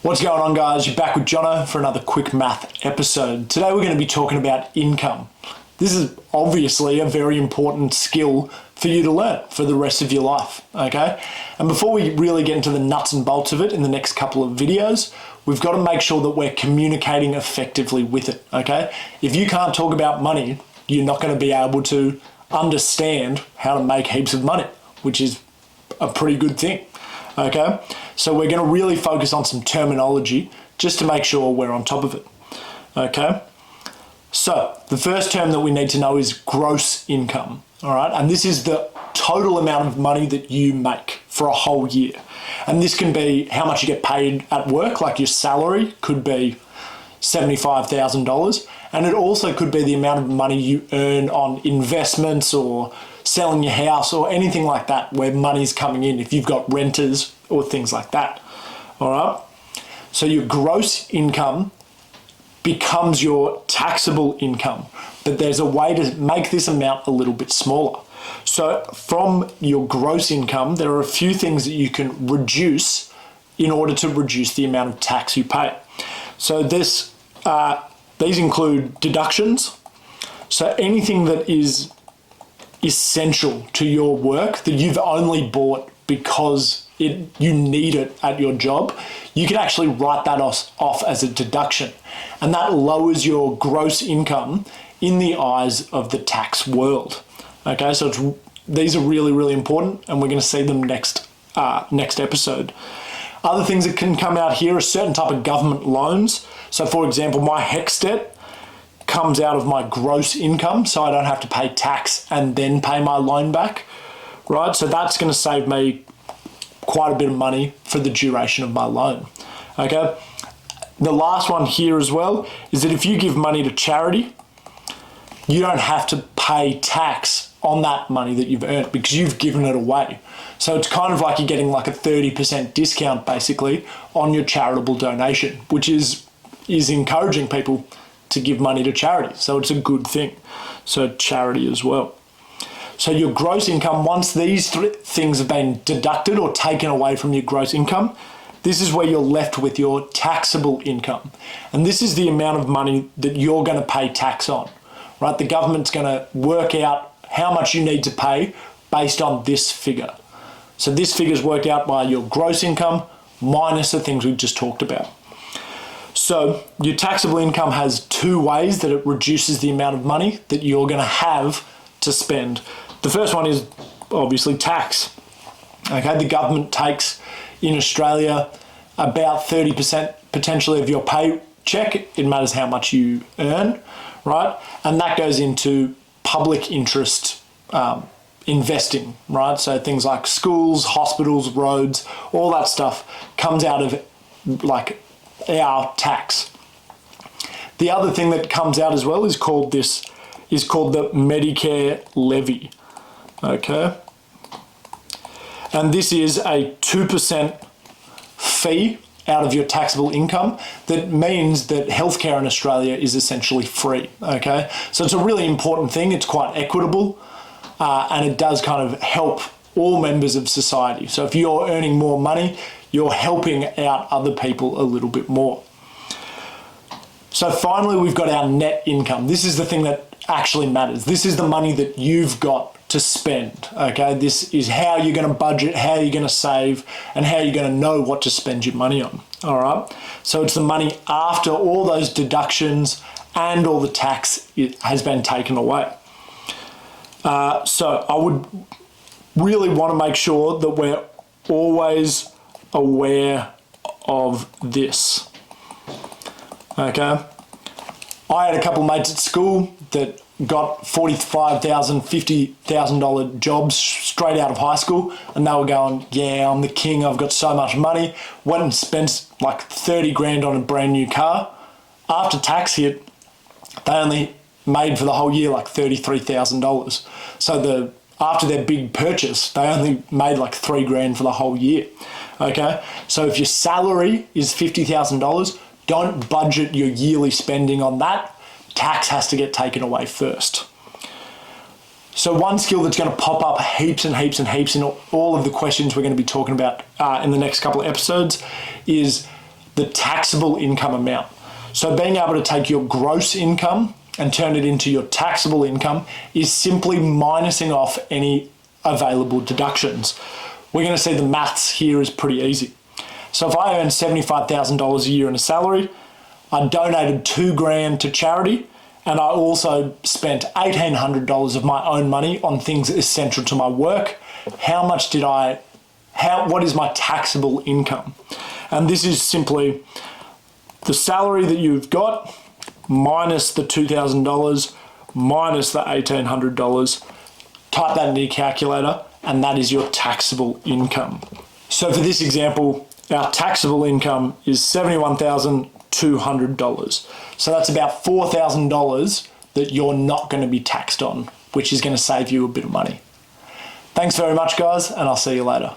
What's going on, guys? You're back with Jono for another quick math episode. Today we're going to be talking about income. This is obviously a very important skill for you to learn for the rest of your life, okay? And before we really get into the nuts and bolts of it in the next couple of videos, we've got to make sure that we're communicating effectively with it, okay? If you can't talk about money, you're not going to be able to understand how to make heaps of money, which is a pretty good thing. Okay, so we're going to really focus on some terminology just to make sure we're on top of it. Okay, so the first term that we need to know is gross income. All right, and this is the total amount of money that you make for a whole year. And this can be how much you get paid at work, like your salary could be $75,000. And it also could be the amount of money you earn on investments or selling your house or anything like that where money's coming in, if you've got renters or things like that. All right. So your gross income becomes your taxable income, but there's a way to make this amount a little bit smaller. So from your gross income, there are a few things that you can reduce in order to reduce the amount of tax you pay. So these include deductions. So anything that is essential to your work that you've only bought because you need it at your job, you can actually write that off as a deduction. And that lowers your gross income in the eyes of the tax world. Okay, so these are really, really important, and we're going to see them next episode. Other things that can come out here are certain type of government loans. So for example, my HECS debt comes out of my gross income, so I don't have to pay tax and then pay my loan back, right? So that's going to save me quite a bit of money for the duration of my loan, okay? The last one here as well is that if you give money to charity, you don't have to pay tax on that money that you've earned because you've given it away. So it's kind of like you're getting like a 30% discount basically on your charitable donation, which is encouraging people to give money to charity. So it's a good thing. So charity as well. So your gross income, once these three things have been deducted or taken away from your gross income, this is where you're left with your taxable income. And this is the amount of money that you're going to pay tax on, right? The government's going to work out how much you need to pay based on this figure. So this figure is worked out by your gross income minus the things we've just talked about. So your taxable income has two ways that it reduces the amount of money that you're going to have to spend. The first one is obviously tax. Okay, the government takes in Australia about 30% potentially of your paycheck. It matters how much you earn, right? And that goes into public interest investing, right? So things like schools, hospitals, roads, all that stuff comes out of like our tax. The other thing that comes out as well is called the Medicare levy. Okay, and this is a 2% fee out of your taxable income. That means that healthcare in Australia is essentially free. Okay, so it's a really important thing. It's quite equitable, and it does kind of help all members of society. So if you're earning more money, you're helping out other people a little bit more. So finally, we've got our net income. This is the thing that actually matters. This is the money that you've got to spend, okay? This is how you're going to budget, how you're going to save, and how you're going to know what to spend your money on, all right? So it's the money after all those deductions and all the tax has been taken away. So I would really want to make sure that we're always aware of this, okay? I had a couple of mates at school that got $45,000, $50,000 jobs straight out of high school, and they were going, yeah, I'm the king, I've got so much money. Went and spent like 30 grand on a brand new car. After tax hit, they only made for the whole year like $33,000. So after their big purchase, they only made like 3 grand for the whole year. Okay, so if your salary is $50,000, don't budget your yearly spending on that. Tax has to get taken away first. So one skill that's going to pop up heaps and heaps and heaps in all of the questions we're going to be talking about in the next couple of episodes is the taxable income amount. So being able to take your gross income and turn it into your taxable income is simply minusing off any available deductions. We're going to see the maths here is pretty easy. So if I earn $75,000 a year in a salary, I donated $2,000 to charity, and I also spent $1,800 of my own money on things essential to my work. What is my taxable income? And this is simply the salary that you've got minus the $2,000 minus the $1,800. Type that into your calculator, and that is your taxable income. So for this example, our taxable income is $71,200. So that's about $4,000 that you're not going to be taxed on, which is going to save you a bit of money. Thanks very much, guys, and I'll see you later.